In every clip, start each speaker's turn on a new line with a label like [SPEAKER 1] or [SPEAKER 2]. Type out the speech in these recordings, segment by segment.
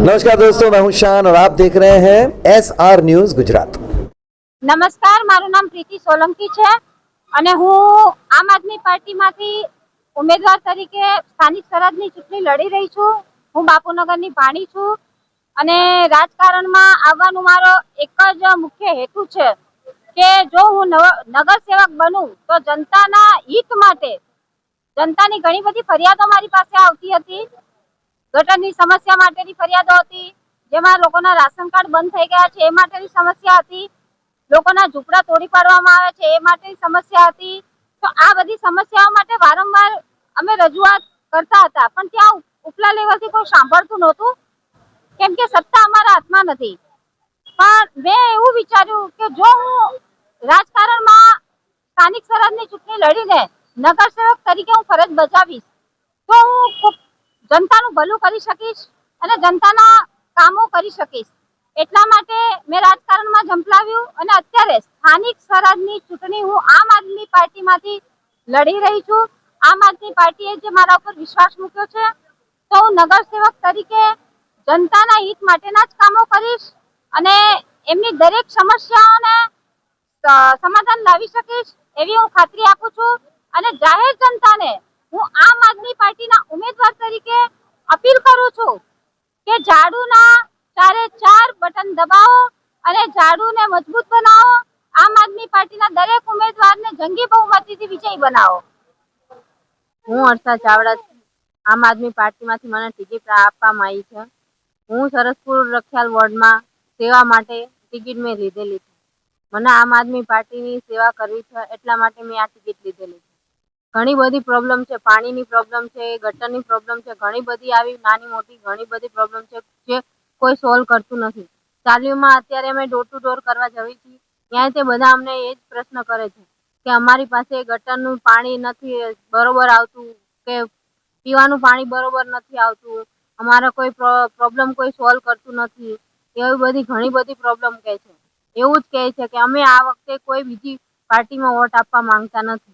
[SPEAKER 1] नमस्कार दोस्तों, मैं हूं शान और आप देख रहे हैं SR न्यूज गुजरात।
[SPEAKER 2] નમસ્કાર, મારું નામ પ્રીતિ સોલંકી છે અને હું આમ આદમી પાર્ટીમાંથી ઉમેદવાર તરીકે સ્થાનિક સ્વરાજની ચૂંટણી લડી રહી છું। હું બાપુનગરની ભાણી છું અને રાજકારણમાં આવવાનો મારો એક જ મુખ્ય હેતુ છે કે જો હું નગરસેવક બનું તો જનતાના હિત માટે, જનતાની ઘણી બધી ફરિયાદો મારી પાસે આવતી હતી। ગટરની સમસ્યા માટેની ફરિયાદો હતી, જેમાં લોકોના રાશન કાર્ડ બંધ થઈ ગયા છે એ માટેની સમસ્યા હતી, લોકોના ઝૂંપડા તોડી પાડવામાં આવે છે એ માટેની સમસ્યા હતી। તો આ બધી સમસ્યાઓ માટે વારંવાર અમે રજૂઆત કરતા હતા, પણ ત્યાં ઉપલા લેવલથી કોઈ સાંભળતું નહોતું, કેમ કે સત્તા અમારા હાથમાં નથી। પણ મેં એવું વિચાર્યું કે જો હું રાજકારણમાં સ્થાનિક સ્વરાજની ચૂંટણી લડીને નગરસેવક તરીકે હું ફરજ બજાવીશ તો હું જનતાનું ભલું કરી શકીશ અને જનતાના કામો કરી શકીશ। એટલા માટે મેં રાજકારણમાં ઝંપલાવ્યું અને અત્યારે સ્થાનિક સ્વરાજની ચૂંટણી હું આમ આદમી પાર્ટીમાંથી લડી રહી છું। આમ આદમી પાર્ટીએ જે મારા ઉપર વિશ્વાસ મૂક્યો છે તો હું નગરસેવક તરીકે જનતાના હિત માટેના જ કામો કરીશ અને એમની દરેક સમસ્યાઓને સમાધાન લાવી શકીશ એવી હું ખાતરી આપું છું। અને જાહેર જનતાને હું આમ આદમી પાર્ટીના ઉમેદવાર તરીકે અપીલ કરું છું કે ઝાડુના 4 બટન દબાવો અને ઝાડુને મજબૂત બનાવો। આમ આદમી પાર્ટીના દરેક ઉમેદવારને જંગી બહુમતીથી વિજયી બનાવો। હું હર્ષા ચાવડા આમ આદમી પાર્ટીમાંથી મને ટિકિટ આપવામાં આવી છે। હું સરસપુર રખિયાલ વોર્ડમાં સેવા માટે ટિકિટ મેં લીધેલી છે। મને આમ આદમી પાર્ટીની સેવા કરવી છે એટલા માટે મેં આ ટિકિટ લીધેલી છે। ઘણી બધી પ્રોબ્લેમ છે, પાણીની પ્રોબ્લેમ છે, ગટરની પ્રોબ્લેમ છે, ઘણી બધી આવી નાની મોટી ઘણી બધી પ્રોબ્લેમ છે જે કોઈ સોલ્વ કરતું નથી। ચાલીમાં અત્યારે અમે ડોર ટુ ડોર કરવા જઈએ છીએ, ત્યાં તે બધા અમને એ જ પ્રશ્ન કરે છે કે અમારી પાસે ગટરનું પાણી નથી બરોબર આવતું, કે પીવાનું પાણી બરોબર નથી આવતું, અમારા કોઈ પ્રોબ્લેમ કોઈ સોલ્વ કરતું નથી, એવી બધી ઘણી બધી પ્રોબ્લેમ કહે છે। એવું જ કહે છે કે અમે આ વખતે કોઈ બીજી પાર્ટીમાં વોટ આપવા માંગતા નથી,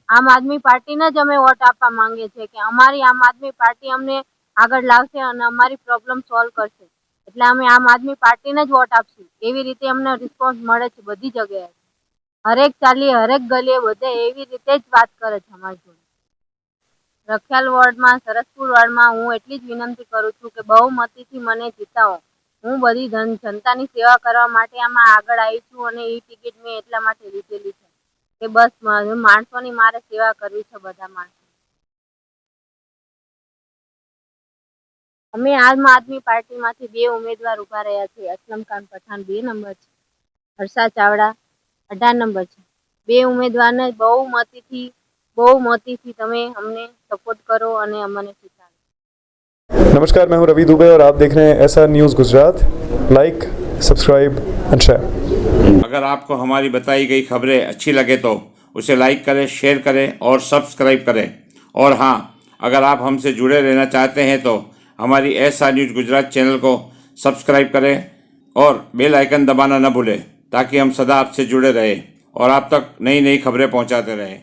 [SPEAKER 2] આમ આદમી પાર્ટીને જ અમે વોટ આપવા માંગીએ છીએ કે અમારી આમ આદમી પાર્ટી અમને આગળ લાવશે અને અમારી પ્રોબ્લેમ સોલ્વ કરશે, એટલે અમે આમ આદમી પાર્ટીને જ વોટ આપશું। એવી રીતે અમને રિસ્પોન્સ મળે છે બધી જગ્યાએ, હરેક ચાલીએ હરેક ગલીએ બધે એવી રીતે જ વાત કરે છે અમારી જોડે। રખિયાલ વોર્ડમાં, સરસપુર વોર્ડમાં હું એટલી જ વિનંતી કરું છું કે બહુમતીથી મને જીતાવો। હું બધી જનતાની સેવા કરવા માટે આમાં આગળ આવી છું અને એ ટિકિટ મેં એટલા માટે લીધેલી છે કે બસ માણસોની મારે સેવા કરવી છે, બધા માણસો। અમે આમ આદમી પાર્ટીમાંથી 2 ઉમેદવાર ઉભા રહ્યા છે। અસલમ ખાન પઠાણ 2 નંબર છે, હર્ષા ચાવડા 18 નંબર છે। 2 ઉમેદવારને બહુમતીથી તમે અમને સપોર્ટ કરો અને અમને જીતાડો।
[SPEAKER 3] नमस्कार, मैं हूं रवि दुबे और आप देख रहे हैं SR news Gujarat. Like, subscribe and share.
[SPEAKER 4] अगर आपको हमारी बताई गई खबरें अच्छी लगे तो उसे लाइक करें, शेयर करें और सब्सक्राइब करें। और हाँ, अगर आप हमसे जुड़े रहना चाहते हैं तो हमारी SR न्यूज़ गुजरात चैनल को सब्सक्राइब करें और बेल आइकन दबाना न भूलें ताकि हम सदा आपसे जुड़े रहें और आप तक नई नई खबरें पहुंचाते रहें।